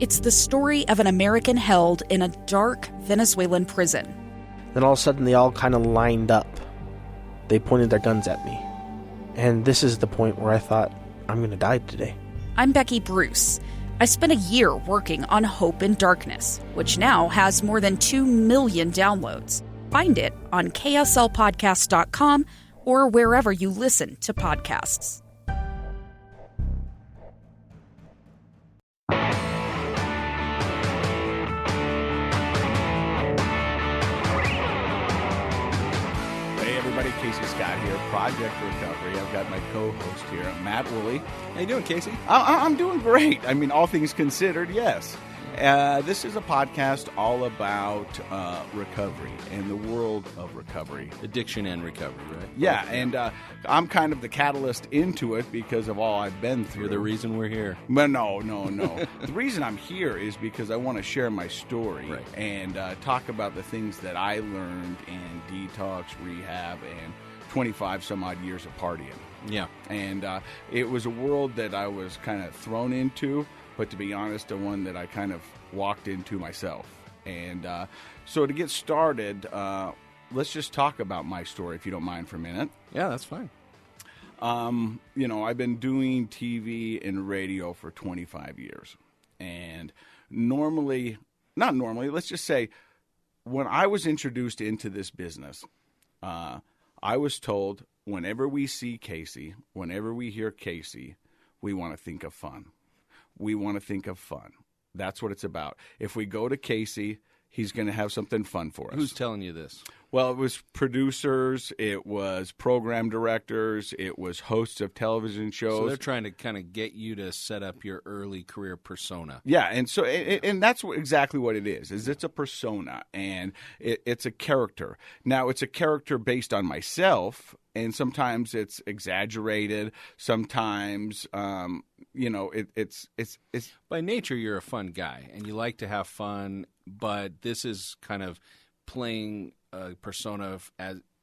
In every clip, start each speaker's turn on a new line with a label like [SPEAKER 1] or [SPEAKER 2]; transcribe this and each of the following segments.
[SPEAKER 1] It's the story of an American held in a dark Venezuelan prison.
[SPEAKER 2] Then all of a sudden, they all kind of lined up. They pointed their guns at me. And this is the point where I thought, I'm going to die today.
[SPEAKER 1] I'm Becky Bruce. I spent a year working on Hope in Darkness, which now has more than 2 million downloads. Find it on kslpodcast.com or wherever you listen to podcasts.
[SPEAKER 3] Casey Scott here, Project Recovery. I've got my co-host here, Matt Woolley.
[SPEAKER 4] How you doing, Casey?
[SPEAKER 3] I'm doing great. I mean, all things considered, yes. This is a podcast all about recovery and the world of recovery.
[SPEAKER 4] Addiction and recovery, right?
[SPEAKER 3] Yeah, and I'm kind of the catalyst into it because of all I've been through.
[SPEAKER 4] You're the reason we're here.
[SPEAKER 3] But no. The reason I'm here is because I want to share my story and talk about the things that I learned in detox, rehab, and 25 some odd years of partying.
[SPEAKER 4] Yeah.
[SPEAKER 3] And it was a world that I was kind of thrown into, but to be honest, the one that I kind of walked into myself. And so to get started, let's just talk about my story, if you don't mind, for a minute.
[SPEAKER 4] Yeah, that's fine.
[SPEAKER 3] I've been doing TV and radio for 25 years. And let's just say, when I was introduced into this business, I was told, whenever we see Casey, whenever we hear Casey, we want to think of fun. We want to think of fun. That's what it's about. If we go to Casey, he's going to have something fun for us.
[SPEAKER 4] Who's telling you this?
[SPEAKER 3] Well, it was producers, it was program directors, it was hosts of television shows.
[SPEAKER 4] So they're trying to kind of get you to set up your early career persona.
[SPEAKER 3] Yeah, and so and that's exactly what it is it's a persona, and it's a character. Now, it's a character based on myself, and sometimes it's exaggerated. Sometimes, it's
[SPEAKER 4] by nature, you're a fun guy, and you like to have fun, but this is kind of playing a persona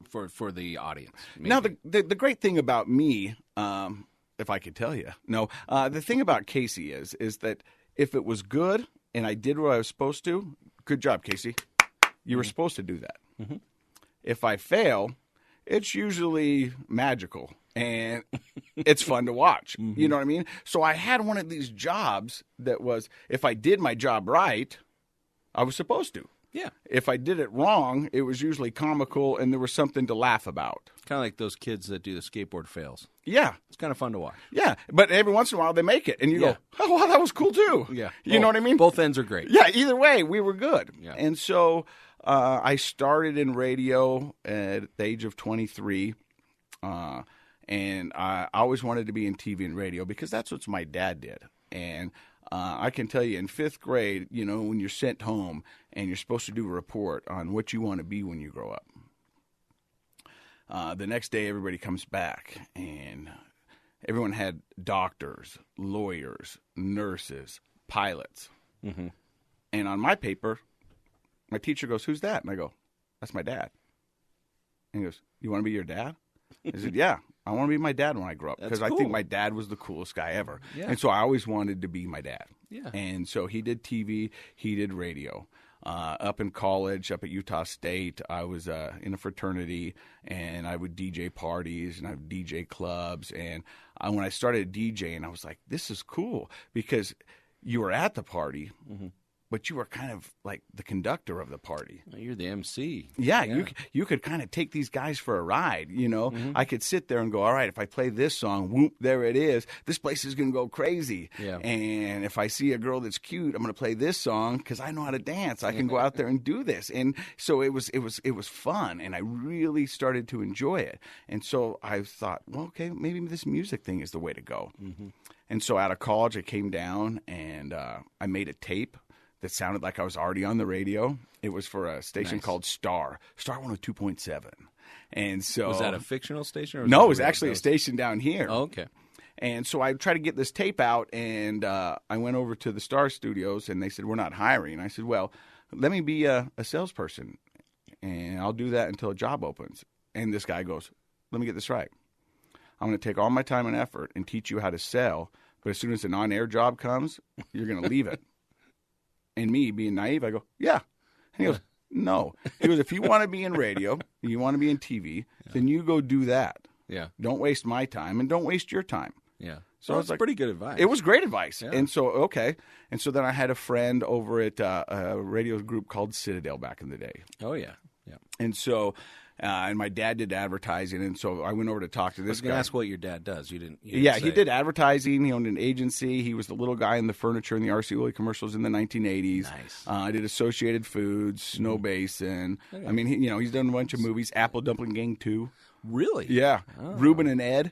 [SPEAKER 4] for the audience. Maybe.
[SPEAKER 3] Now, the great thing about me, if I could tell you, the thing about Casey is that if it was good and I did what I was supposed to, good job, Casey. You were supposed to do that. Mm-hmm. If I fail, it's usually magical and it's fun to watch. Mm-hmm. You know what I mean? So I had one of these jobs that was, if I did my job right, I was supposed to.
[SPEAKER 4] Yeah.
[SPEAKER 3] If I did it wrong, it was usually comical and there was something to laugh about.
[SPEAKER 4] Kind of like those kids that do the skateboard fails.
[SPEAKER 3] Yeah.
[SPEAKER 4] It's kind of fun to watch.
[SPEAKER 3] Yeah. But every once in a while they make it and you go, oh, wow, that was cool too.
[SPEAKER 4] Yeah.
[SPEAKER 3] You know what I mean?
[SPEAKER 4] Both ends are great.
[SPEAKER 3] Yeah. Either way, we were good.
[SPEAKER 4] Yeah.
[SPEAKER 3] And so I started in radio at the age of 23. And I always wanted to be in TV and radio because that's what my dad did. And I can tell you in 5th grade, when you're sent home and you're supposed to do a report on what you want to be when you grow up. The next day, everybody comes back, and everyone had doctors, lawyers, nurses, pilots. Mm-hmm. And on my paper, my teacher goes, "Who's that?" And I go, "That's my dad." And he goes, "You want to be your dad?" I said, "Yeah, I want to be my dad when I grow up because I think my dad was the coolest guy ever." Yeah. And so I always wanted to be my dad.
[SPEAKER 4] Yeah.
[SPEAKER 3] And so he did TV, he did radio. Up in college, up at Utah State, I was in a fraternity, and I would DJ parties, and I would DJ clubs. And when I started DJing, I was like, this is cool because you were at the party, mm-hmm. but you were kind of like the conductor of the party.
[SPEAKER 4] You're the MC.
[SPEAKER 3] Yeah. You could kind of take these guys for a ride, Mm-hmm. I could sit there and go, all right, if I play this song, whoop, there it is. This place is going to go crazy.
[SPEAKER 4] Yeah.
[SPEAKER 3] And if I see a girl that's cute, I'm going to play this song because I know how to dance. I can go out there and do this. And so it was fun, and I really started to enjoy it. And so I thought, well, okay, maybe this music thing is the way to go. Mm-hmm. And so out of college, I came down, and I made a tape that sounded like I was already on the radio. It was for a station called Star 102.7. And so
[SPEAKER 4] was that a fictional station? Or
[SPEAKER 3] no, it was actually a station down here.
[SPEAKER 4] Oh, okay.
[SPEAKER 3] And so I tried to get this tape out, and I went over to the Star Studios, and they said, we're not hiring. And I said, well, let me be a salesperson, and I'll do that until a job opens. And this guy goes, let me get this right. I'm going to take all my time and effort and teach you how to sell, but as soon as an on-air job comes, you're going to leave it. And me being naive, I go, yeah. And he goes, no. He goes, if you want to be in radio, you want to be in TV, then you go do that.
[SPEAKER 4] Yeah.
[SPEAKER 3] Don't waste my time and don't waste your time.
[SPEAKER 4] Yeah.
[SPEAKER 3] So
[SPEAKER 4] Well,
[SPEAKER 3] it's
[SPEAKER 4] that's pretty good advice.
[SPEAKER 3] It was great advice.
[SPEAKER 4] Yeah.
[SPEAKER 3] And so, okay. And so then I had a friend over at a radio group called Citadel back in the day.
[SPEAKER 4] Oh, yeah. Yeah.
[SPEAKER 3] And so, and my dad did advertising. And so I went over to talk to
[SPEAKER 4] I
[SPEAKER 3] this
[SPEAKER 4] was going
[SPEAKER 3] guy.
[SPEAKER 4] to ask what your dad does. You didn't
[SPEAKER 3] Yeah,
[SPEAKER 4] say.
[SPEAKER 3] he did advertising. He owned an agency. He was the little guy in the furniture in the R.C. Woolley commercials in the 1980s.
[SPEAKER 4] Nice.
[SPEAKER 3] I did Associated Foods, Snow Basin. I mean, he's done a bunch of movies. Apple Dumpling Gang 2.
[SPEAKER 4] Really?
[SPEAKER 3] Yeah.
[SPEAKER 4] Oh.
[SPEAKER 3] Reuben and Ed.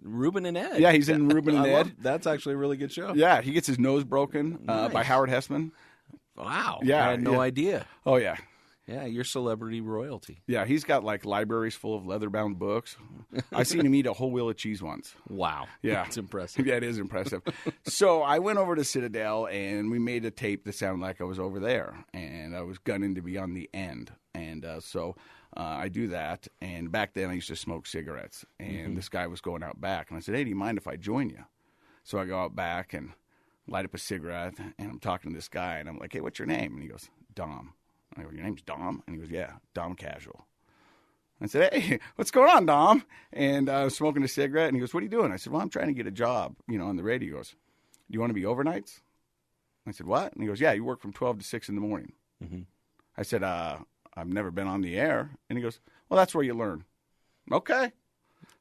[SPEAKER 4] Reuben and Ed.
[SPEAKER 3] Yeah, he's in Reuben and Ed.
[SPEAKER 4] That's actually a really good show.
[SPEAKER 3] Yeah, he gets his nose broken by
[SPEAKER 4] Nice.
[SPEAKER 3] Howard Hessman.
[SPEAKER 4] Wow.
[SPEAKER 3] Yeah,
[SPEAKER 4] I had no
[SPEAKER 3] yeah.
[SPEAKER 4] idea.
[SPEAKER 3] Oh, yeah.
[SPEAKER 4] Yeah, you're celebrity royalty.
[SPEAKER 3] Yeah, he's got like libraries full of leather-bound books. I've seen him eat a whole wheel of cheese once.
[SPEAKER 4] Wow.
[SPEAKER 3] Yeah.
[SPEAKER 4] It's impressive.
[SPEAKER 3] Yeah, it is impressive. So I went over to Citadel, and we made a tape that sounded like I was over there, and I was gunning to be on the end. And so I do that, and back then I used to smoke cigarettes, and this guy was going out back, and I said, hey, do you mind if I join you? So I go out back and light up a cigarette, and I'm talking to this guy, and I'm like, hey, what's your name? And he goes, Dom. I go, your name's Dom? And he goes, yeah, Dom Casual. I said, hey, what's going on, Dom? And I was smoking a cigarette, and he goes, what are you doing? I said, well, I'm trying to get a job, on the radio. He goes, do you want to be overnights? I said, what? And he goes, yeah, you work from 12 to 6 in the morning. I said, I've never been on the air. And he goes, well, that's where you learn. Okay.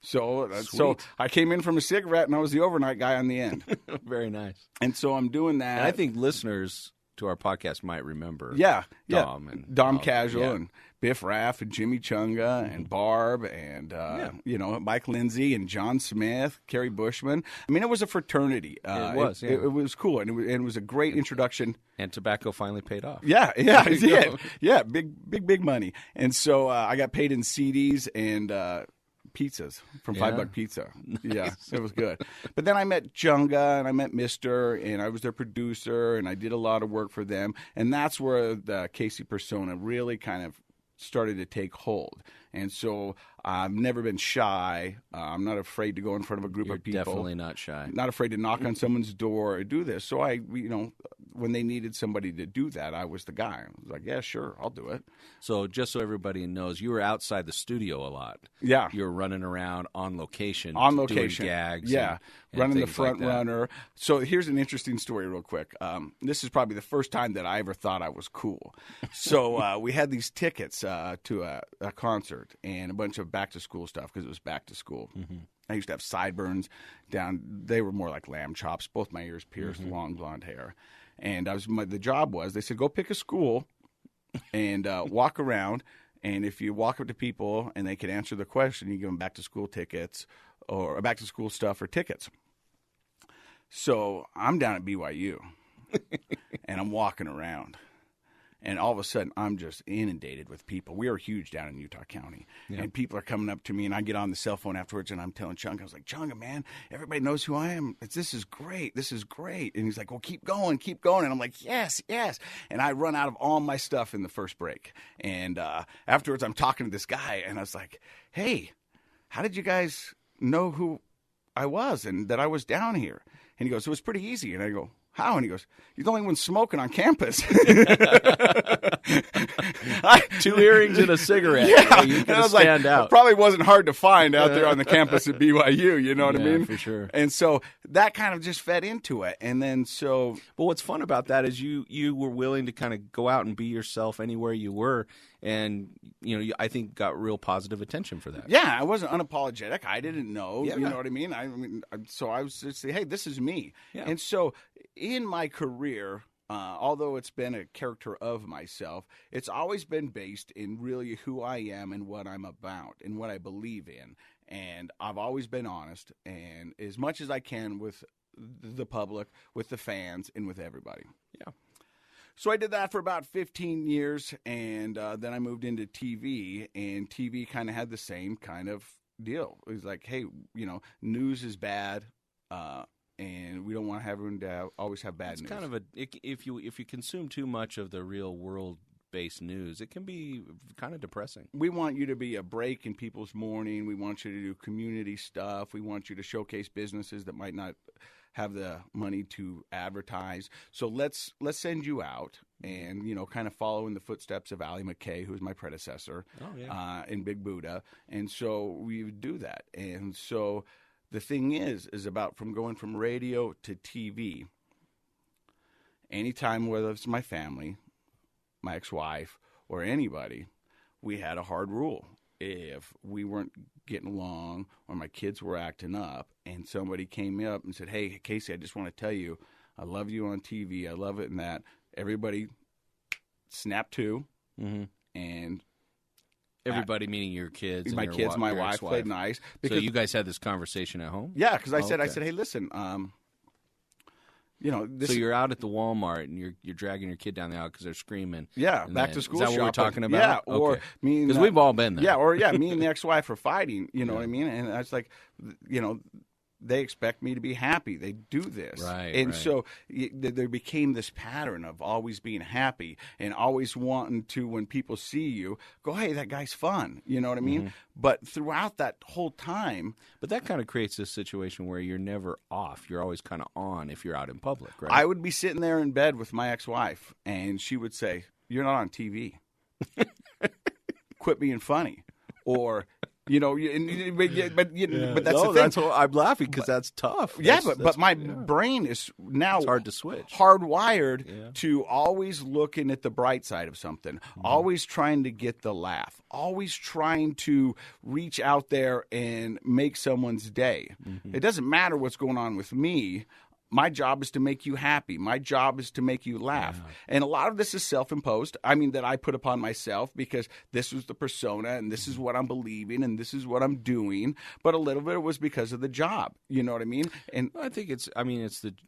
[SPEAKER 3] So I came in from a cigarette, and I was the overnight guy on the end.
[SPEAKER 4] Very nice.
[SPEAKER 3] And so I'm doing that.
[SPEAKER 4] And I think listeners to our podcast might remember
[SPEAKER 3] Dom
[SPEAKER 4] and
[SPEAKER 3] Dom Casual
[SPEAKER 4] yeah.
[SPEAKER 3] and Biff Raff and Jimmy Chunga and Barb and Mike Lindsay and John Smith, Kerry Bushman. I mean, it was a fraternity.
[SPEAKER 4] It was.
[SPEAKER 3] It was cool, and it was a great introduction.
[SPEAKER 4] And tobacco finally paid off.
[SPEAKER 3] Yeah, it did. Yeah, big money. And so I got paid in CDs and pizzas from $5 Pizza.
[SPEAKER 4] Nice.
[SPEAKER 3] Yeah, it was good. But then I met Chunga and I met Mister, and I was their producer, and I did a lot of work for them. And that's where the Casey persona really kind of started to take hold. And so I've never been shy. I'm not afraid to go in front of a group
[SPEAKER 4] You're
[SPEAKER 3] of people.
[SPEAKER 4] definitely not shy.
[SPEAKER 3] Not afraid to knock on someone's door or do this. So when they needed somebody to do that, I was the guy. I was like, yeah, sure, I'll do it.
[SPEAKER 4] So just so everybody knows, you were outside the studio a lot.
[SPEAKER 3] Yeah.
[SPEAKER 4] You were running around on location.
[SPEAKER 3] On
[SPEAKER 4] doing
[SPEAKER 3] location.
[SPEAKER 4] gags.
[SPEAKER 3] Yeah.
[SPEAKER 4] and
[SPEAKER 3] Running the
[SPEAKER 4] things like
[SPEAKER 3] front
[SPEAKER 4] that.
[SPEAKER 3] runner. So here's an interesting story real quick. This is probably the first time that I ever thought I was cool. So we had these tickets to a concert and a bunch of back-to-school stuff because it was back to school. I used to have sideburns down. They were more like lamb chops, both my ears pierced, long blonde hair. And the job was, they said, go pick a school and walk around. And if you walk up to people and they can answer the question, you give them back-to-school tickets or back-to-school stuff or tickets. So I'm down at BYU, and I'm walking around. And all of a sudden, I'm just inundated with people. We are huge down in Utah County. Yeah. And people are coming up to me, and I get on the cell phone afterwards, and I'm telling Chunga, I was like, Chunga, man, everybody knows who I am. This is great. This is great. And he's like, well, keep going. And I'm like, yes. And I run out of all my stuff in the first break. And afterwards, I'm talking to this guy, and I was like, hey, how did you guys know who I was and that I was down here? And he goes, it was pretty easy. And I go, how? And he goes, you're the only one smoking on campus.
[SPEAKER 4] 2 earrings and a cigarette.
[SPEAKER 3] Yeah.
[SPEAKER 4] You
[SPEAKER 3] And I was
[SPEAKER 4] stand
[SPEAKER 3] like,
[SPEAKER 4] out.
[SPEAKER 3] it probably wasn't hard to find out there on the campus at BYU. You know what I
[SPEAKER 4] Yeah,
[SPEAKER 3] mean?
[SPEAKER 4] for sure.
[SPEAKER 3] And so that kind of just fed into it. And then so.
[SPEAKER 4] But what's fun about that is you were willing to kind of go out and be yourself anywhere you were, and I think got real positive attention for that.
[SPEAKER 3] Yeah, I wasn't unapologetic. I didn't know.
[SPEAKER 4] Yeah.
[SPEAKER 3] You know what I mean? So I was just saying, hey, this is me.
[SPEAKER 4] Yeah.
[SPEAKER 3] And so in my career, although it's been a character of myself, it's always been based in really who I am and what I'm about and what I believe in. And I've always been honest and as much as I can with the public, with the fans, and with everybody.
[SPEAKER 4] Yeah.
[SPEAKER 3] So I did that for about 15 years, and then I moved into TV, and TV kind of had the same kind of deal. It was like, hey, news is bad, and we don't want everyone to always have bad news.
[SPEAKER 4] It's kind of if you consume too much of the real world-based news, it can be kind of depressing.
[SPEAKER 3] We want you to be a break in people's morning. We want you to do community stuff. We want you to showcase businesses that might not have the money to advertise. So let's send you out and, kind of follow in the footsteps of Allie McKay, who's my predecessor in Big Buddha. And so we would do that. And so the thing is about going from radio to TV. Anytime, whether it's my family, my ex-wife, or anybody, we had a hard rule. If we weren't getting along or my kids were acting up and somebody came up and said, "Hey, Casey, I just want to tell you, I love you on TV. I love it," and that, everybody snapped to. And
[SPEAKER 4] everybody, meaning your kids,
[SPEAKER 3] my
[SPEAKER 4] and
[SPEAKER 3] kids, my
[SPEAKER 4] your
[SPEAKER 3] wife
[SPEAKER 4] ex-wife.
[SPEAKER 3] played nice.
[SPEAKER 4] So you guys had this conversation at home?
[SPEAKER 3] Yeah, because I said,
[SPEAKER 4] okay.
[SPEAKER 3] "Hey, listen,
[SPEAKER 4] so you're out at the Walmart and you're dragging your kid down the aisle because they're screaming.
[SPEAKER 3] Yeah,
[SPEAKER 4] and
[SPEAKER 3] back
[SPEAKER 4] then,
[SPEAKER 3] to school
[SPEAKER 4] Is that
[SPEAKER 3] shopping.
[SPEAKER 4] what we're talking about?
[SPEAKER 3] Yeah, or
[SPEAKER 4] okay.
[SPEAKER 3] me
[SPEAKER 4] because we've all been there.
[SPEAKER 3] Yeah, me and the ex-wife are fighting. You know what I mean? And I was like, they expect me to be happy. They do this.
[SPEAKER 4] Right.
[SPEAKER 3] And so there became this pattern of always being happy and always wanting to, when people see you, go, "Hey, that guy's fun." You know what I mean? But throughout that whole time.
[SPEAKER 4] But that kind of creates this situation where you're never off. You're always kind of on if you're out in public, right?
[SPEAKER 3] I would be sitting there in bed with my ex-wife, and she would say, "You're not on TV. Quit being funny." Or... but that's the thing.
[SPEAKER 4] That's what I'm laughing because that's tough.
[SPEAKER 3] But my brain is now
[SPEAKER 4] it's hard to switch.
[SPEAKER 3] Hardwired to always looking at the bright side of something, always trying to get the laugh, always trying to reach out there and make someone's day. It doesn't matter what's going on with me. My job is to make you happy. My job is to make you laugh. Yeah. And a lot of this is self-imposed. I mean, that I put upon myself because this was the persona and this is what I'm believing and this is what I'm doing. But a little bit was because of the job. You know what I mean? And
[SPEAKER 4] I think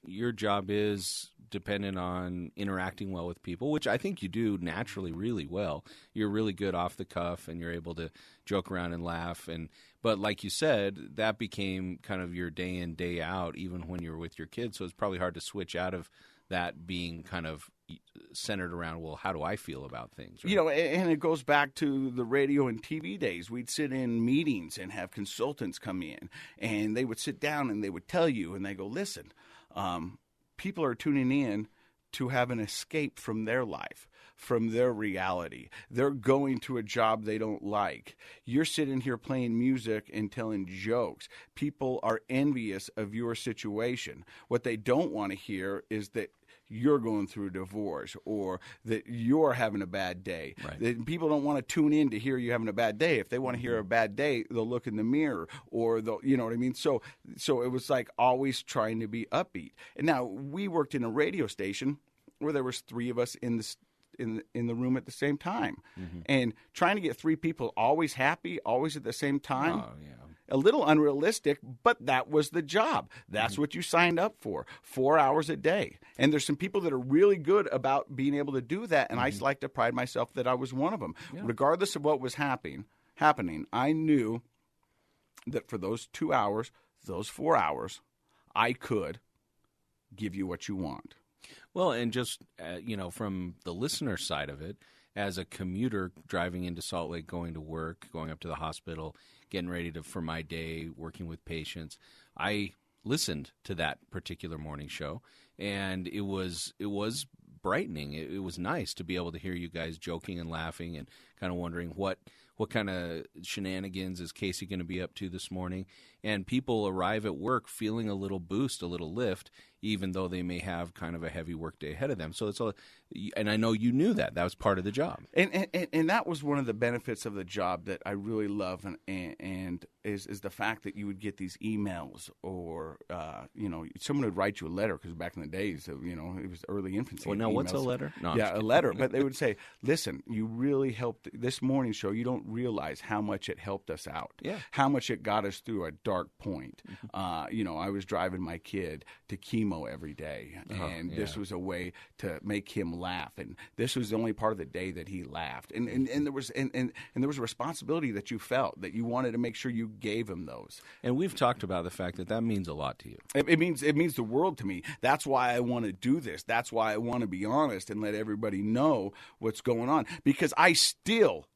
[SPEAKER 4] your job is dependent on interacting well with people, which I think you do naturally really well. You're really good off the cuff and you're able to joke around and laugh. But like you said, that became kind of your day in, day out, even when you were with your kids. So it's probably hard to switch out of that being kind of centered around, well, how do I feel about things? Right?
[SPEAKER 3] And it goes back to the radio and TV days. We'd sit in meetings and have consultants come in, and they would sit down and they would tell you, and they go, "Listen, people are tuning in to have an escape from their life, from their reality. They're going to a job they don't like. You're sitting here playing music and telling jokes. People are envious of your situation. What they don't want to hear is that you're going through a divorce or that you're having a bad day." Right. People don't want to tune in to hear you having a bad day. If they want to hear a bad day, they'll look in the mirror or they'll, you know what I mean? So it was like always trying to be upbeat. And now we worked in a radio station where there was three of us in the room at the same time. And trying to get three people always happy, always at the same time.
[SPEAKER 4] Oh, yeah.
[SPEAKER 3] A little unrealistic, but that was the job. That's what you signed up for, 4 hours a day. And there's some people that are really good about being able to do that, and I like to pride myself that I was one of them. Yeah. Regardless of what was happening, I knew that for those 2 hours, those 4 hours, I could give you what you want.
[SPEAKER 4] Well, and just, from the listener side of it, as a commuter driving into Salt Lake, going to work, going up to the hospital, getting ready for my day, working with patients, I listened to that particular morning show, and it was brightening. It was nice to be able to hear you guys joking and laughing and kind of wondering what kind of shenanigans is Casey going to be up to this morning. And people arrive at work feeling a little boost, a little lift, even though they may have kind of a heavy work day ahead of them. So and I know you knew that. That was part of the job.
[SPEAKER 3] And that was one of the benefits of the job that I really love, and is the fact that you would get these emails or, someone would write you a letter, because back in the days, it was early infancy.
[SPEAKER 4] Well, now what's a letter? No,
[SPEAKER 3] yeah, a letter. But they would say, "Listen, you really helped this morning show. You don't realize how much it helped us out.
[SPEAKER 4] Yeah.
[SPEAKER 3] How much it got us through a dark point. I was driving my kid to chemo every day, and this was a way to make him laugh, and this was the only part of the day that he laughed, and there was a responsibility that you felt, that you wanted to make sure you gave him those.
[SPEAKER 4] And we've talked about the fact that means a lot to you.
[SPEAKER 3] It means the world to me. That's why I want to do this. That's why I want to be honest and let everybody know what's going on, because I still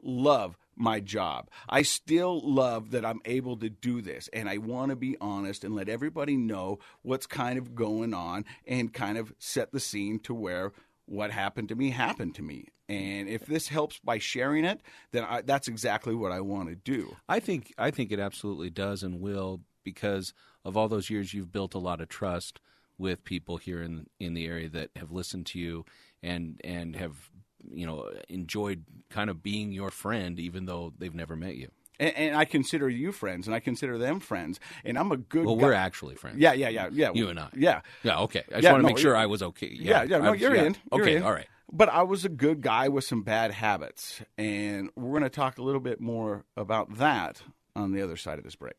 [SPEAKER 3] love my job. I still love that I'm able to do this, and I want to be honest and let everybody know what's kind of going on and kind of set the scene to where what happened to me happened to me. And if this helps by sharing it, then that's exactly what I want to do.
[SPEAKER 4] I think it absolutely does and will, because of all those years you've built a lot of trust with people here in the area that have listened to you and have, enjoyed kind of being your friend, even though they've never met you.
[SPEAKER 3] And I consider you friends, and I consider them friends, and I'm a good guy.
[SPEAKER 4] Well, we're actually friends.
[SPEAKER 3] Yeah.
[SPEAKER 4] You and I.
[SPEAKER 3] Yeah.
[SPEAKER 4] Yeah, okay. I just want to make sure I was okay.
[SPEAKER 3] Yeah, no, you're in. You're
[SPEAKER 4] okay,
[SPEAKER 3] in.
[SPEAKER 4] all right.
[SPEAKER 3] But I was a good guy with some bad habits, and we're going to talk a little bit more about that on the other side of this break.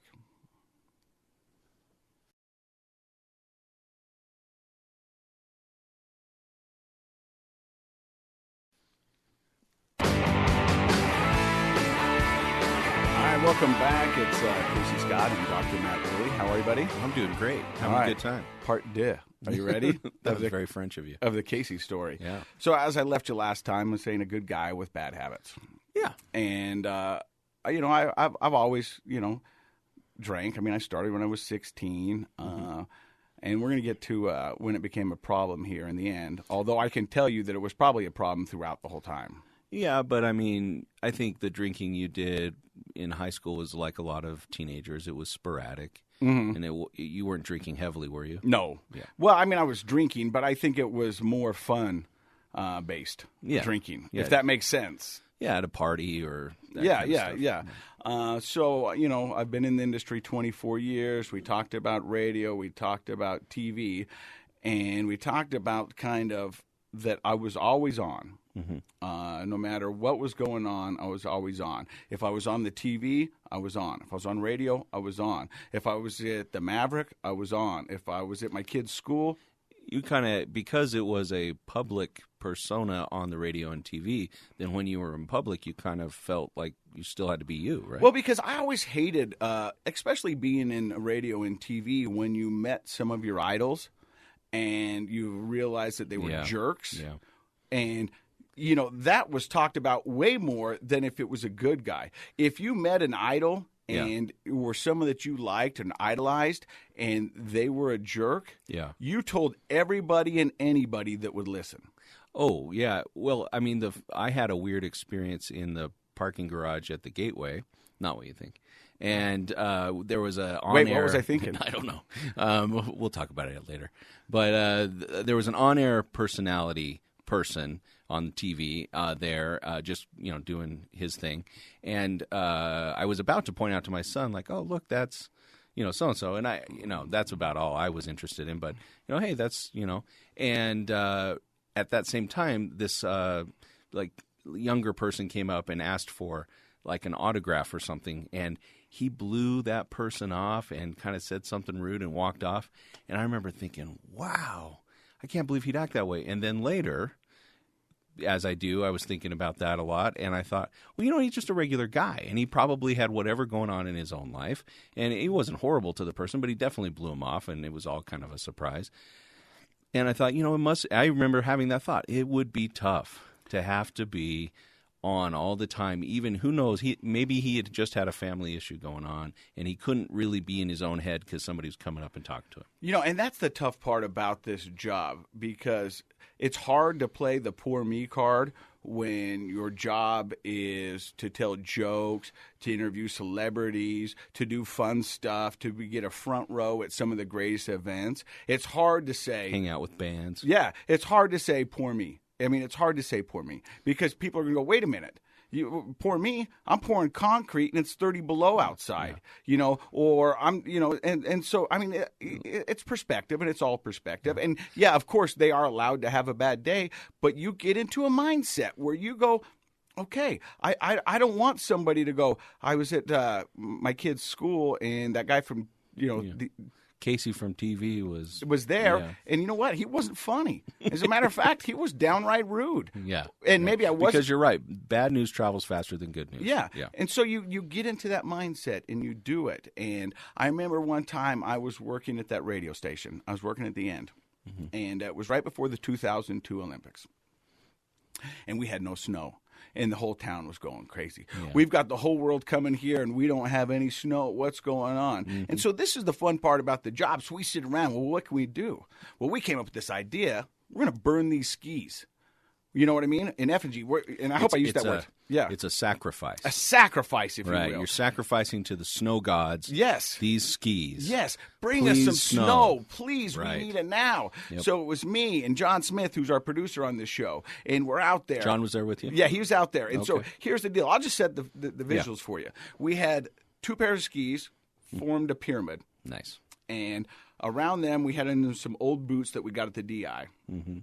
[SPEAKER 3] Welcome back. It's Casey Scott and Dr. Matt Woolley. How are you, buddy?
[SPEAKER 4] I'm doing great. Having a good time.
[SPEAKER 3] Part deux. Are you ready?
[SPEAKER 4] That was very French of you.
[SPEAKER 3] Of the Casey story.
[SPEAKER 4] Yeah.
[SPEAKER 3] So as I left you last time, I was saying a good guy with bad habits.
[SPEAKER 4] Yeah.
[SPEAKER 3] And, I've always, drank. I mean, I started when I was 16. And we're going to get to when it became a problem here in the end. Although I can tell you that it was probably a problem throughout the whole time.
[SPEAKER 4] Yeah, but I mean, I think the drinking you did in high school was like a lot of teenagers. It was sporadic, and you weren't drinking heavily, were you?
[SPEAKER 3] No.
[SPEAKER 4] Yeah.
[SPEAKER 3] Well, I mean, I was drinking, but I think it was more fun based drinking, if that makes sense.
[SPEAKER 4] Yeah, at a party or that
[SPEAKER 3] kind
[SPEAKER 4] of stuff.
[SPEAKER 3] Yeah. So, I've been in the industry 24 years. We talked about radio. We talked about TV. And we talked about kind of that I was always on. No matter what was going on, I was always on. If I was on the TV, I was on. If I was on radio, I was on. If I was at the Maverick, I was on. If I was at my kid's school.
[SPEAKER 4] You kind of, because it was a public persona on the radio and TV, then when you were in public, you kind of felt like you still had to be you, right?
[SPEAKER 3] Well, because I always hated, especially being in radio and TV, when you met some of your idols and you realized that they were jerks.
[SPEAKER 4] Yeah.
[SPEAKER 3] And that was talked about way more than if it was a good guy. If you met an idol and were someone that you liked and idolized and they were a jerk, you told everybody and anybody that would listen.
[SPEAKER 4] Oh, yeah. Well, I mean, I had a weird experience in the parking garage at the Gateway. Not what you think. And there was a on-air...
[SPEAKER 3] Wait, what was I thinking?
[SPEAKER 4] I don't know. We'll talk about it later. But there was an on-air person on TV there, just doing his thing, and I was about to point out to my son, like, "Oh, look, that's so and so," and I, that's about all I was interested in. But hey, that's and at that same time, this like younger person came up and asked for like an autograph or something, and he blew that person off and kind of said something rude and walked off. And I remember thinking, "Wow, I can't believe he'd act that way." And then later, as I do, I was thinking about that a lot, and I thought, well, he's just a regular guy, and he probably had whatever going on in his own life, and he wasn't horrible to the person, but he definitely blew him off, and it was all kind of a surprise. And I thought, I remember having that thought. It would be tough to have to be on all the time. Even, who knows, maybe he had just had a family issue going on, and he couldn't really be in his own head because somebody was coming up and talking to him.
[SPEAKER 3] And that's the tough part about this job, because it's hard to play the poor me card when your job is to tell jokes, to interview celebrities, to do fun stuff, to get a front row at some of the greatest events. It's hard to say...
[SPEAKER 4] Hang out with bands.
[SPEAKER 3] Yeah, it's hard to say poor me. I mean, it's hard to say poor me, because people are going to go, wait a minute. Poor me, I'm pouring concrete and it's 30 below outside, or I'm, and so, I mean, it's perspective, and it's all perspective. And yeah, of course they are allowed to have a bad day, but you get into a mindset where you go, okay, I don't want somebody to go, I was at my kid's school and that guy from,
[SPEAKER 4] Casey from TV was
[SPEAKER 3] there, and you know what? He wasn't funny. As a matter of fact, he was downright rude.
[SPEAKER 4] Yeah,
[SPEAKER 3] and maybe I wasn't.
[SPEAKER 4] Because you're right, bad news travels faster than good news.
[SPEAKER 3] Yeah. And so you get into that mindset and you do it. And I remember one time I was working at that radio station. I was working at the end, and it was right before the 2002 Olympics, and we had no snow. And the whole town was going crazy.
[SPEAKER 4] Yeah.
[SPEAKER 3] We've got the whole world coming here, and we don't have any snow. What's going on?
[SPEAKER 4] Mm-hmm.
[SPEAKER 3] And so this is the fun part about the job. So we sit around. Well, what can we do? Well, we came up with this idea. We're going to burn these skis. You know what I mean? In effigy. And I hope I used that word. Yeah.
[SPEAKER 4] It's a sacrifice.
[SPEAKER 3] A sacrifice, if you
[SPEAKER 4] Right.
[SPEAKER 3] will.
[SPEAKER 4] You're sacrificing to the snow gods.
[SPEAKER 3] Yes.
[SPEAKER 4] These skis.
[SPEAKER 3] Yes. Bring
[SPEAKER 4] Please,
[SPEAKER 3] us some snow. Please.
[SPEAKER 4] Right.
[SPEAKER 3] We need it now.
[SPEAKER 4] Yep.
[SPEAKER 3] So it was me and John Smith, who's our producer on this show. And we're out there.
[SPEAKER 4] John was there with you?
[SPEAKER 3] Yeah, he was out there. And so
[SPEAKER 4] Okay.
[SPEAKER 3] here's the deal. I'll just set the visuals for you. We had 2 pairs of skis, formed a pyramid.
[SPEAKER 4] Nice.
[SPEAKER 3] And around them, we had in some old boots that we got at the DI. Mm-hmm.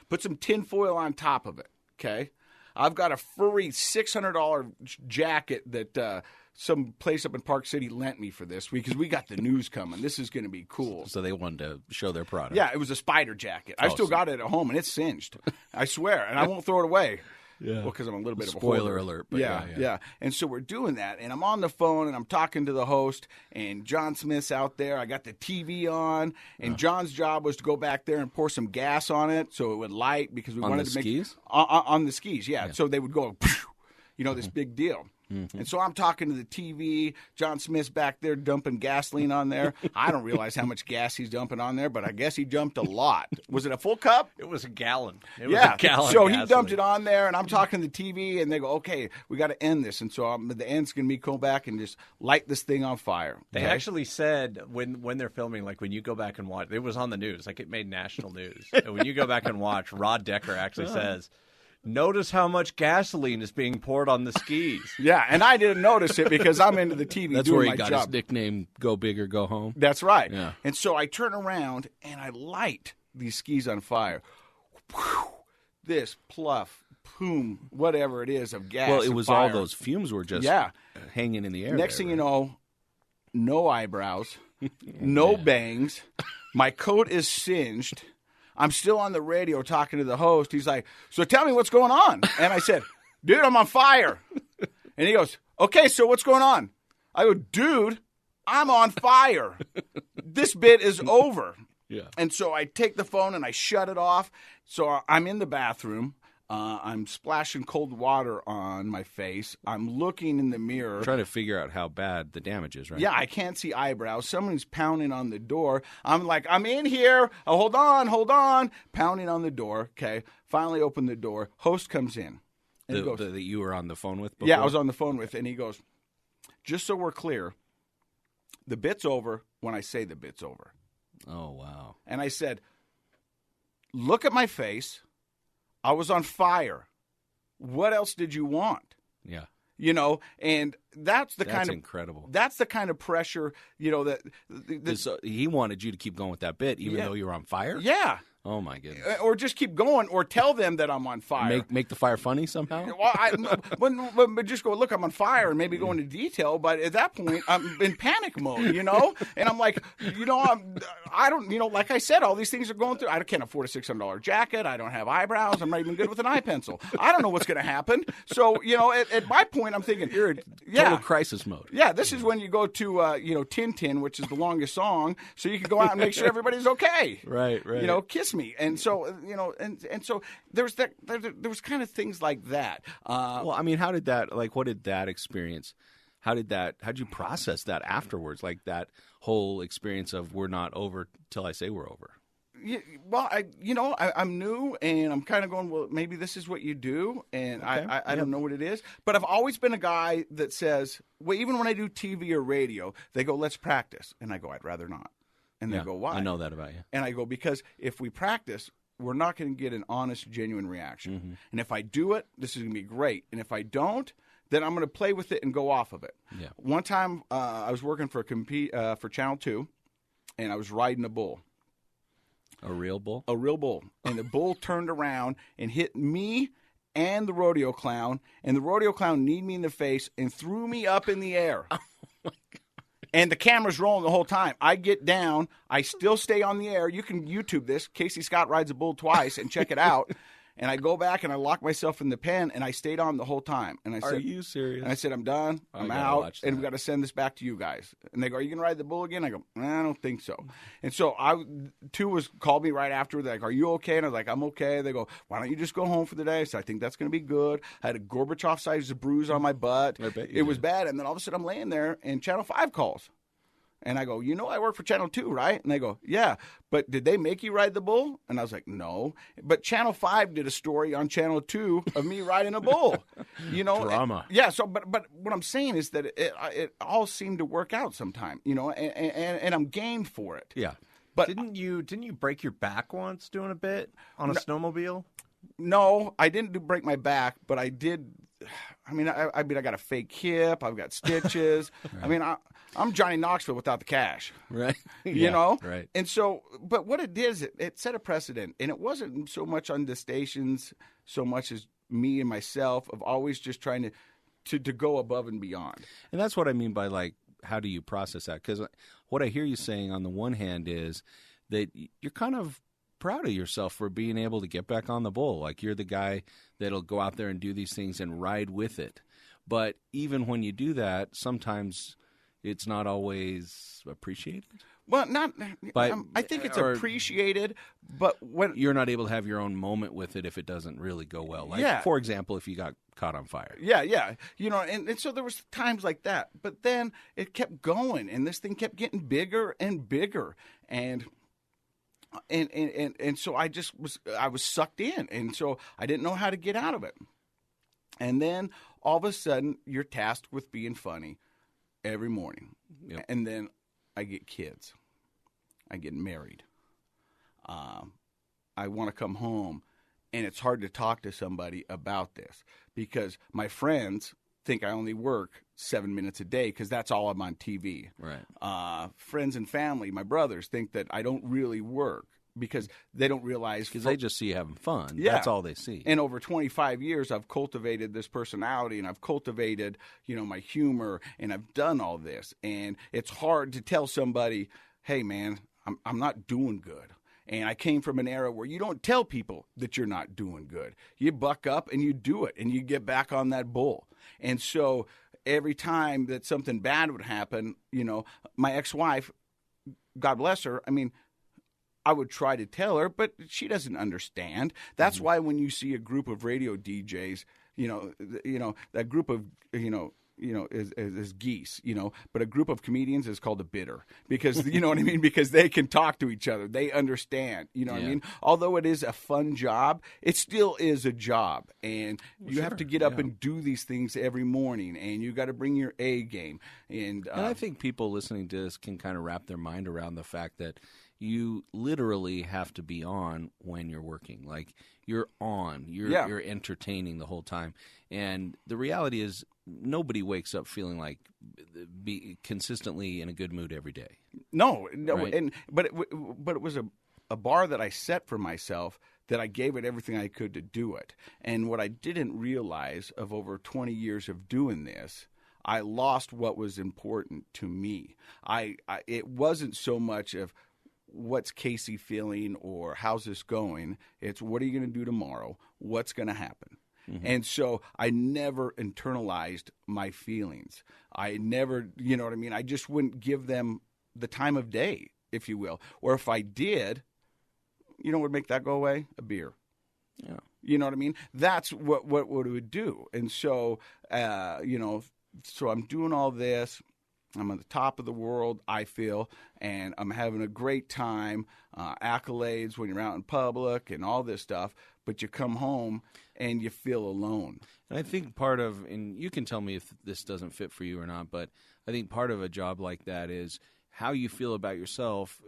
[SPEAKER 3] Put some tin foil on top of it. Okay, I've got a furry $600 jacket that some place up in Park City lent me for this week because we got the news coming. This is going to be cool.
[SPEAKER 4] So they wanted to show their product.
[SPEAKER 3] Yeah, it was a spider jacket. I still got it at home, and it's singed. I swear, and I won't throw it away. Yeah. Well, because I'm a little bit of a
[SPEAKER 4] Spoiler
[SPEAKER 3] hoarder.
[SPEAKER 4] alert. But
[SPEAKER 3] yeah. And so we're doing that, and I'm on the phone, and I'm talking to the host, and John Smith's out there. I got the TV on, and John's job was to go back there and pour some gas on it so it would light because we wanted to make
[SPEAKER 4] skis?
[SPEAKER 3] On the skis, yeah. So they would go, this big deal.
[SPEAKER 4] Mm-hmm.
[SPEAKER 3] And so I'm talking to the TV. John Smith's back there dumping gasoline on there. I don't realize how much gas he's dumping on there, but I guess he dumped a lot. Was it a full cup?
[SPEAKER 5] It was a gallon. It
[SPEAKER 3] Yeah.
[SPEAKER 5] was a gallon.
[SPEAKER 3] So
[SPEAKER 5] of
[SPEAKER 3] he dumped
[SPEAKER 5] gasoline.
[SPEAKER 3] it on there, and I'm talking to the TV, and they go, okay, we got to end this. And so the end's going to be go back and just light this thing on fire.
[SPEAKER 5] They
[SPEAKER 3] Okay?
[SPEAKER 5] actually said when they're filming, like when you go back and watch, it was on the news, like it made national news. And when you go back and watch, Rod Decker actually says, notice how much gasoline is being poured on the skis.
[SPEAKER 3] Yeah, and I didn't notice it because I'm into the TV
[SPEAKER 4] That's
[SPEAKER 3] doing
[SPEAKER 4] where he
[SPEAKER 3] my
[SPEAKER 4] got
[SPEAKER 3] job.
[SPEAKER 4] his nickname, Go Big or Go Home.
[SPEAKER 3] That's right.
[SPEAKER 4] Yeah.
[SPEAKER 3] And so I turn around, and I light these skis on fire. Whew. This pluff, boom, whatever it is of gas.
[SPEAKER 4] Well, it
[SPEAKER 3] and
[SPEAKER 4] was
[SPEAKER 3] fire.
[SPEAKER 4] all those fumes were just hanging in the air.
[SPEAKER 3] Next
[SPEAKER 4] there,
[SPEAKER 3] thing
[SPEAKER 4] right?
[SPEAKER 3] you know, no eyebrows, no bangs. My coat is singed. I'm still on the radio talking to the host. He's like, so tell me what's going on. And I said, dude, I'm on fire. And he goes, okay, so what's going on? I go, dude, I'm on fire. This bit is over.
[SPEAKER 4] Yeah.
[SPEAKER 3] And so I take the phone and I shut it off. So I'm in the bathroom. I'm splashing cold water on my face. I'm looking in the mirror.
[SPEAKER 4] Trying to figure out how bad the damage is, right?
[SPEAKER 3] Yeah, I can't see eyebrows. Someone's pounding on the door. I'm like, I'm in here. Oh, hold on. Pounding on the door. Okay. Finally open the door. Host comes in. And he goes,
[SPEAKER 4] that you were on the phone with before?
[SPEAKER 3] yeah, I was on the phone with. And he goes, just so we're clear, the bit's over when I say the bit's over.
[SPEAKER 4] Oh, wow.
[SPEAKER 3] And I said, look at my face. I was on fire. What else did you want?
[SPEAKER 4] Yeah.
[SPEAKER 3] You know, and that's
[SPEAKER 4] incredible.
[SPEAKER 3] That's the kind of pressure, that
[SPEAKER 4] He wanted you to keep going with that bit, even
[SPEAKER 3] Yeah.
[SPEAKER 4] though you were on fire?
[SPEAKER 3] yeah.
[SPEAKER 4] Oh, my goodness.
[SPEAKER 3] Or just keep going, or tell them that I'm on fire.
[SPEAKER 4] Make the fire funny somehow?
[SPEAKER 3] Well, but just go, look, I'm on fire, and maybe go into detail. But at that point, I'm in panic mode, And I'm like, I don't, like I said, all these things are going through. I can't afford a $600 jacket. I don't have eyebrows. I'm not even good with an eye pencil. I don't know what's going to happen. So, at my point, I'm thinking,
[SPEAKER 4] You're in total crisis mode.
[SPEAKER 3] Yeah, this is when you go to, Tintin, which is the longest song, so you can go out and make sure everybody's okay.
[SPEAKER 4] Right.
[SPEAKER 3] Kiss me. And so, and so there was kind of things like that.
[SPEAKER 4] Well, I mean, how did that, what did that experience, how'd you process that afterwards? Like that whole experience of we're not over till I say we're over.
[SPEAKER 3] Yeah, well, I'm new, and I'm kind of going, well, maybe this is what you do, and
[SPEAKER 4] Okay.
[SPEAKER 3] I don't know what it is. But I've always been a guy that says, well, even when I do TV or radio, they go, let's practice. And I go, I'd rather not. And they go, why?
[SPEAKER 4] I know that about you.
[SPEAKER 3] And I go, because if we practice, we're not going to get an honest, genuine reaction.
[SPEAKER 4] Mm-hmm.
[SPEAKER 3] And if I do it, this is going to be great. And if I don't, then I'm going to play with it and go off of it.
[SPEAKER 4] Yeah.
[SPEAKER 3] One time, I was working for Channel 2, and I was riding a bull.
[SPEAKER 4] A real bull?
[SPEAKER 3] A real bull. And the bull turned around and hit me and the rodeo clown, and the rodeo clown kneed me in the face and threw me up in the air. Oh, my God. And the camera's rolling the whole time. I get down. I still stay on the air. You can YouTube this. Casey Scott rides a bull twice and check it out. And I go back and I lock myself in the pen, and I stayed on the whole time. And I
[SPEAKER 4] Are
[SPEAKER 3] said,
[SPEAKER 4] you serious?
[SPEAKER 3] And I said, I'm done. I'm
[SPEAKER 4] gotta
[SPEAKER 3] out.
[SPEAKER 4] watch
[SPEAKER 3] And
[SPEAKER 4] that.
[SPEAKER 3] we've got to send this back to you guys. And they go, are you going to ride the bull again? I go, I don't think so. And so called me right after. They're like, are you okay? And I was like, I'm okay. They go, why don't you just go home for the day? I said, I think that's going to be good. I had a Gorbachev-sized bruise on my butt.
[SPEAKER 4] I bet you
[SPEAKER 3] It was
[SPEAKER 4] did.
[SPEAKER 3] bad. And then all of a sudden I'm laying there, and Channel 5 calls. And I go, I work for Channel 2, right? And they go, yeah, but did they make you ride the bull? And I was like, no. But Channel 5 did a story on Channel 2 of me riding a bull.
[SPEAKER 4] Drama.
[SPEAKER 3] Yeah, so, but what I'm saying is that it all seemed to work out sometime, and I'm game for it.
[SPEAKER 4] Yeah.
[SPEAKER 3] But
[SPEAKER 5] Didn't you break your back once doing a bit on a snowmobile?
[SPEAKER 3] no, I didn't break my back, but I did. I mean, I got a fake hip. I've got stitches. Right. I mean, I'm Johnny Knoxville without the cash.
[SPEAKER 4] Right.
[SPEAKER 3] You know?
[SPEAKER 4] Right.
[SPEAKER 3] And so, but what it did is it set a precedent. And it wasn't so much on the stations so much as me and myself of always just trying to go above and beyond.
[SPEAKER 4] And that's what I mean by, like, how do you process that? Because what I hear you saying on the one hand is that you're kind of proud of yourself for being able to get back on the bull. Like, you're the guy that'll go out there and do these things and ride with it. But even when you do that, sometimes it's not always appreciated.
[SPEAKER 3] Well,
[SPEAKER 4] But
[SPEAKER 3] I think it's appreciated, but when
[SPEAKER 4] you're not able to have your own moment with it if it doesn't really go well. Like, for example, if you got caught on fire.
[SPEAKER 3] Yeah. And so there was times like that. But then it kept going, and this thing kept getting bigger and bigger. And so I was sucked in, and so I didn't know how to get out of it. And then all of a sudden, you're tasked with being funny every morning.
[SPEAKER 4] Yep.
[SPEAKER 3] And then I get kids. I get married. I want to come home, and it's hard to talk to somebody about this because my friends think I only work 7 minutes a day because that's all I'm on TV.
[SPEAKER 4] Right.
[SPEAKER 3] Friends and family, my brothers, think that I don't really work because they don't realize.
[SPEAKER 4] Because they just see you having fun.
[SPEAKER 3] Yeah.
[SPEAKER 4] That's all they see.
[SPEAKER 3] And over 25 years, I've cultivated this personality, and I've cultivated, my humor, and I've done all this. And it's hard to tell somebody, hey, man, I'm not doing good. And I came from an era where you don't tell people that you're not doing good. You buck up and you do it, and you get back on that bull. And so every time that something bad would happen, my ex-wife, God bless her, I would try to tell her, but she doesn't understand. That's why when you see a group of radio DJs, that group of, is geese, but a group of comedians is called a bidder because, you know what I mean? Because they can talk to each other. They understand, what I mean? Although it is a fun job, it still is a job. And you have to get up and do these things every morning, and you got to bring your A game. And
[SPEAKER 4] I think people listening to this can kind of wrap their mind around the fact that you literally have to be on when you're working. Like, you're on. You're entertaining the whole time. And the reality is nobody wakes up feeling like be consistently in a good mood every day.
[SPEAKER 3] No.
[SPEAKER 4] Right?
[SPEAKER 3] But it was a bar that I set for myself that I gave it everything I could to do it. And what I didn't realize of over 20 years of doing this, I lost what was important to me. It wasn't so much of what's Casey feeling or how's this going. It's what are you going to do tomorrow? What's going to happen? Mm-hmm. And so I never internalized my feelings. I never, you know what I mean? I just wouldn't give them the time of day, if you will. Or if I did, you know what would make that go away? A beer.
[SPEAKER 4] Yeah.
[SPEAKER 3] You know what I mean? That's what it would do. And so, so I'm doing all this. I'm on the top of the world, I feel, and I'm having a great time, accolades when you're out in public and all this stuff, but you come home and you feel alone.
[SPEAKER 4] And I think part of, and you can tell me if this doesn't fit for you or not, but I think part of a job like that is how you feel about yourself.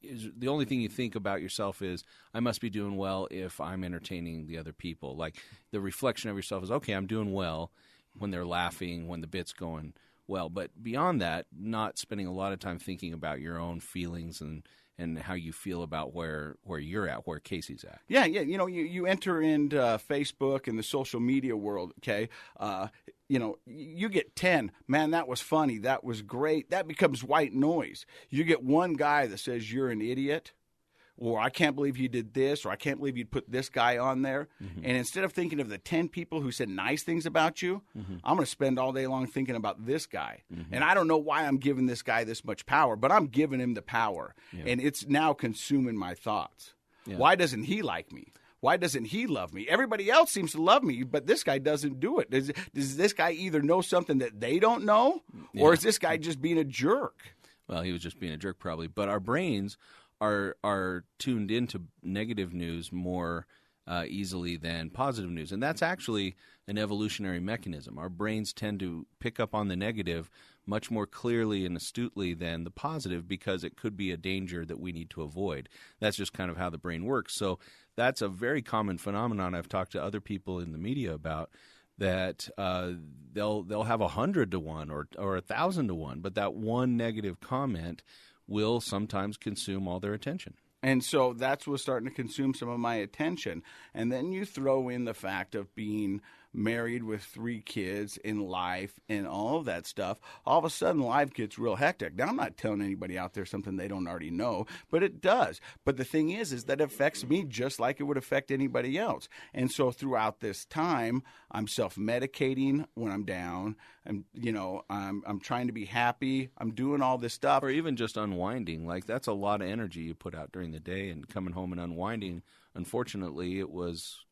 [SPEAKER 4] Is the only thing you think about yourself is, I must be doing well if I'm entertaining the other people. Like, the reflection of yourself is, okay, I'm doing well when they're laughing, when the bit's going well. But beyond that, not spending a lot of time thinking about your own feelings and how you feel about where you're at, where Casey's at.
[SPEAKER 3] Yeah. You enter into Facebook and the social media world, okay? You get 10. Man, that was funny. That was great. That becomes white noise. You get one guy that says you're an idiot. or I can't believe you did this, or I can't believe you'd put this guy on there. And instead of thinking of the 10 people who said nice things about you, I'm going to spend all day long thinking about this guy. And I don't know why I'm giving this guy this much power, but I'm giving him the power. And it's now consuming my thoughts. Why doesn't he like me? Why doesn't he love me? Everybody else seems to love me, but this guy doesn't do it. Does this guy either know something that they don't know, or is this guy just being a jerk?
[SPEAKER 4] Well, he was just being a jerk probably. But our brains are tuned into negative news more easily than positive news. And that's actually an evolutionary mechanism. Our brains tend to pick up on the negative much more clearly and astutely than the positive because it could be a danger that we need to avoid. That's just kind of how the brain works. So that's a very common phenomenon I've talked to other people in the media about, that they'll have 100 to 1 or 1,000 to 1, but that one negative comment will sometimes consume all their attention.
[SPEAKER 3] And so that's what's starting to consume some of my attention. And then you throw in the fact of being married with 3 kids in life and all of that stuff. All of a sudden, life gets real hectic. Now, I'm not telling anybody out there something they don't already know, but it does. But the thing is that it affects me just like it would affect anybody else. And so throughout this time, I'm self-medicating when I'm down. And, I'm trying to be happy. I'm doing all this stuff.
[SPEAKER 4] Or even just unwinding. Like, that's a lot of energy you put out during the day, and coming home and unwinding. Unfortunately, it was,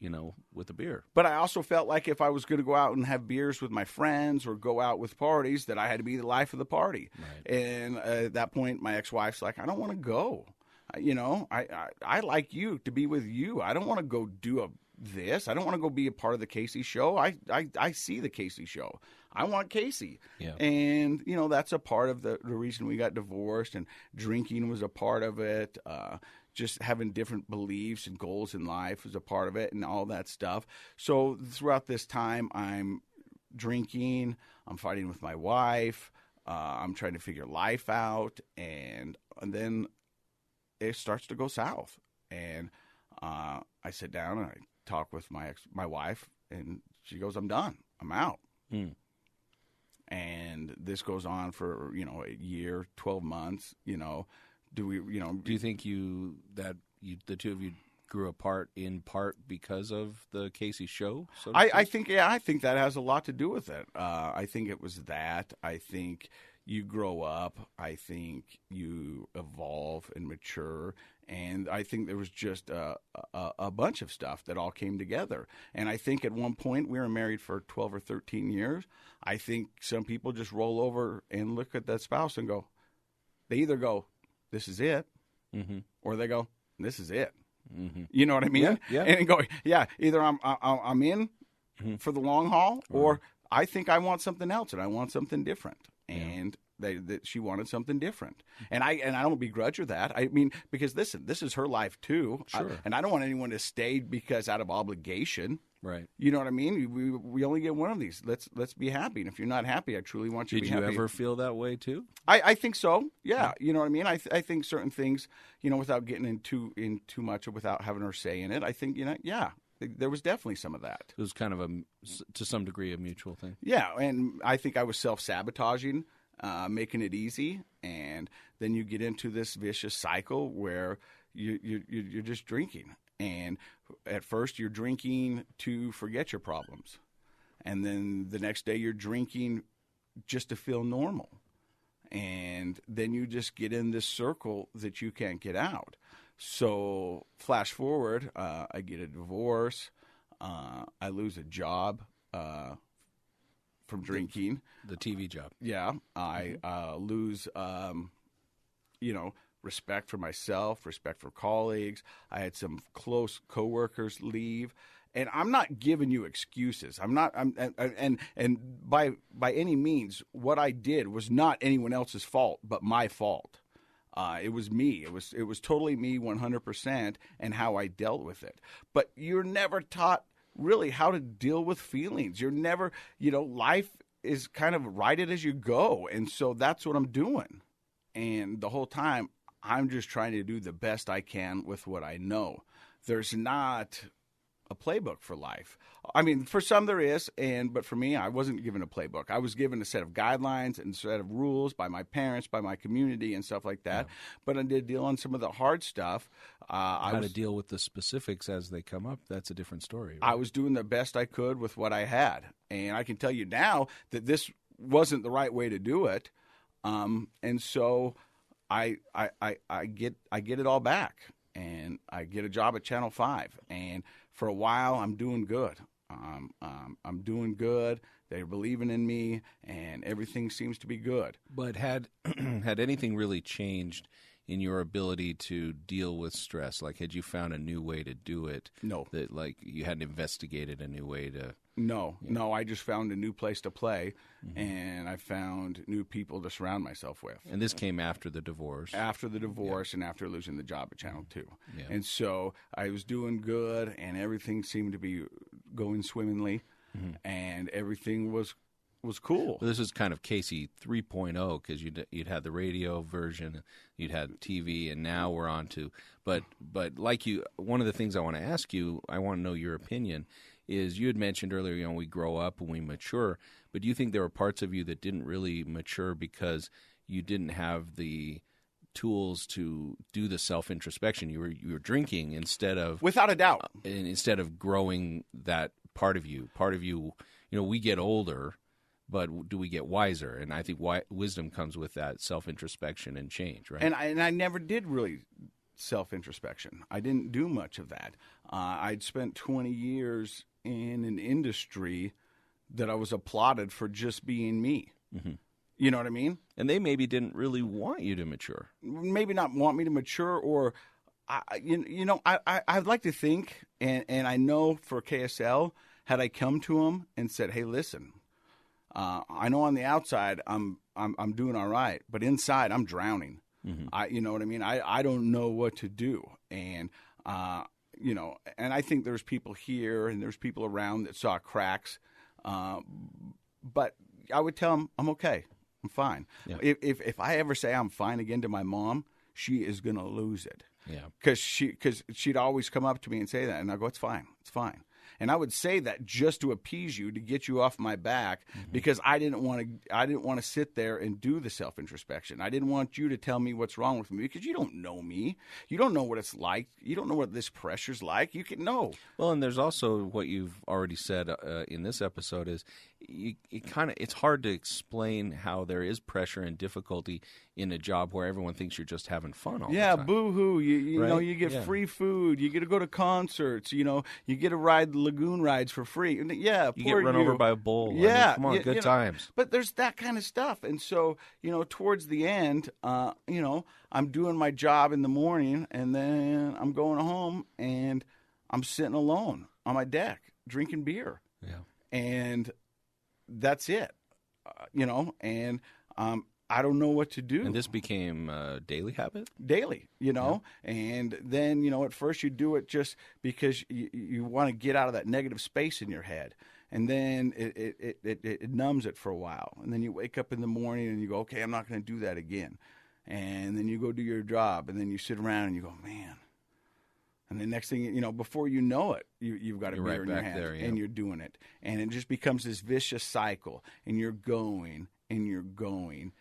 [SPEAKER 4] with a beer.
[SPEAKER 3] But I also felt like if I was going to go out and have beers with my friends or go out with parties, that I had to be the life of the party. Right. And at that point, my ex-wife's like, I don't want to go. I like you to be with you. I don't want to go do this. I don't want to go be a part of the Casey show. I see the Casey show. I want Casey. Yeah. And, that's a part of the reason we got divorced, and drinking was a part of it. Just having different beliefs and goals in life was a part of it, and all that stuff. So throughout this time, I'm drinking, I'm fighting with my wife, I'm trying to figure life out, and then it starts to go south. And I sit down and I talk with my wife, and she goes, I'm done. I'm out. And this goes on for, a year, 12 months, Do you think the two of you grew apart in part because of the Casey show? I think that has a lot to do with it. I think it was that. I think you grow up. I think you evolve and mature. And I think there was just a bunch of stuff that all came together. And I think at one point, we were married for 12 or 13 years. I think some people just roll over and look at that spouse and they either go, this is it, or they go, this is it. You know what I mean?
[SPEAKER 4] Yeah.
[SPEAKER 3] And go, either I'm in for the long haul, or I think I want something else and I want something different. And she wanted something different. And I don't begrudge her that. I mean, because listen, this is her life too.
[SPEAKER 4] Sure.
[SPEAKER 3] And I don't want anyone to stay because out of obligation.
[SPEAKER 4] Right.
[SPEAKER 3] You know what I mean? We only get one of these. Let's be happy. And if you're not happy, I truly want you to be happy.
[SPEAKER 4] Did you ever feel that way too?
[SPEAKER 3] I think so. Yeah. You know what I mean? I think certain things, without getting in too much, or without having her say in it, I think, there was definitely some of that.
[SPEAKER 4] It was kind of to some degree, a mutual thing.
[SPEAKER 3] Yeah. And I think I was self-sabotaging, making it easy. And then you get into this vicious cycle where you're just drinking. And at first you're drinking to forget your problems. And then the next day you're drinking just to feel normal. And then you just get in this circle that you can't get out. So flash forward, I get a divorce. I lose a job from drinking.
[SPEAKER 4] The TV job.
[SPEAKER 3] Yeah. I lose, respect for myself, respect for colleagues. I had some close coworkers leave, and I'm not giving you excuses. And by any means, what I did was not anyone else's fault, but my fault. It was me. It was totally me, 100%, and how I dealt with it. But you're never taught really how to deal with feelings. You're never, life is kind of write it as you go, and so that's what I'm doing. And the whole time, I'm just trying to do the best I can with what I know. There's not a playbook for life. I mean, for some there is, but for me, I wasn't given a playbook. I was given a set of guidelines and a set of rules by my parents, by my community, and stuff like that. Yeah. But I did deal on some of the hard stuff.
[SPEAKER 4] How to deal with the specifics as they come up, that's a different story. Right?
[SPEAKER 3] I was doing the best I could with what I had. And I can tell you now that this wasn't the right way to do it. And so I get it all back. And I get a job at Channel 5. And for a while, I'm doing good. I'm doing good. They're believing in me, and everything seems to be good.
[SPEAKER 4] But had anything really changed in your ability to deal with stress? Like, had you found a new way to do it?
[SPEAKER 3] No.
[SPEAKER 4] That, like, you hadn't investigated a new way to...
[SPEAKER 3] No. I just found a new place to play, and I found new people to surround myself with.
[SPEAKER 4] And this came after the divorce.
[SPEAKER 3] After the divorce and after losing the job at Channel 2.
[SPEAKER 4] Yeah.
[SPEAKER 3] And so I was doing good, and everything seemed to be going swimmingly, and everything was cool.
[SPEAKER 4] Well, this is kind of Casey 3.0 because you'd had the radio version, you'd had TV, and now we're on to. But like you, one of the things I want to ask you, I want to know your opinion, is you had mentioned earlier, we grow up and we mature, but do you think there were parts of you that didn't really mature because you didn't have the tools to do the self-introspection? You were drinking instead of...
[SPEAKER 3] Without a doubt.
[SPEAKER 4] Instead of growing that part of you. Part of you, we get older, but do we get wiser? And I think wisdom comes with that self-introspection and change, right?
[SPEAKER 3] And I never did really self-introspection. I didn't do much of that. I'd spent 20 years in an industry that I was applauded for just being me. You know what I mean?
[SPEAKER 4] And they maybe didn't really want you to mature.
[SPEAKER 3] Maybe not want me to mature, or I'd like to think, and I know for KSL, had I come to them and said, "Hey, listen, I know on the outside I'm doing all right, but inside I'm drowning." You know what I mean? I don't know what to do, and and I think there's people here and there's people around that saw cracks, but I would tell them I'm okay, I'm fine. Yeah. If I ever say I'm fine again to my mom, she is gonna lose it.
[SPEAKER 4] Yeah,
[SPEAKER 3] because she'd always come up to me and say that, and I go, it's fine. And I would say that just to appease you, to get you off my back, because I didn't want to sit there and do the self-introspection. I didn't want you to tell me what's wrong with me, because you don't know me. You don't know what it's like. You don't know what this pressure's like. You can know.
[SPEAKER 4] Well, and there's also what you've already said in this episode is it's hard to explain how there is pressure and difficulty in a job where everyone thinks you're just having fun all the time.
[SPEAKER 3] Yeah, boo-hoo. You
[SPEAKER 4] right?
[SPEAKER 3] know, you get free food. You get to go to concerts. You get to ride the lagoon rides for free. Yeah,
[SPEAKER 4] you get run over by a bull.
[SPEAKER 3] Yeah.
[SPEAKER 4] Come on, good times.
[SPEAKER 3] But there's that kind of stuff. And so, towards the end, I'm doing my job in the morning, and then I'm going home, and I'm sitting alone on my deck drinking beer.
[SPEAKER 4] Yeah.
[SPEAKER 3] And that's it, and I don't know what to do.
[SPEAKER 4] And this became a daily habit?
[SPEAKER 3] Daily, and then, at first you do it just because you want to get out of that negative space in your head. And then it numbs it for a while. And then you wake up in the morning and you go, okay, I'm not going to do that again. And then you go do your job, and then you sit around and you go, man. And the next thing, before you know it, you've got a beer in your hand, and you're doing it. And it just becomes this vicious cycle, and you're going, and you're going.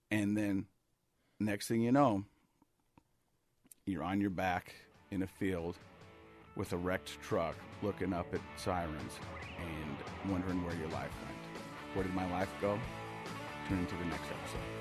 [SPEAKER 3] And then next thing you know, you're on your back in a field with a wrecked truck looking up at sirens and wondering where your life went. Where did my life go? Tune into the next episode.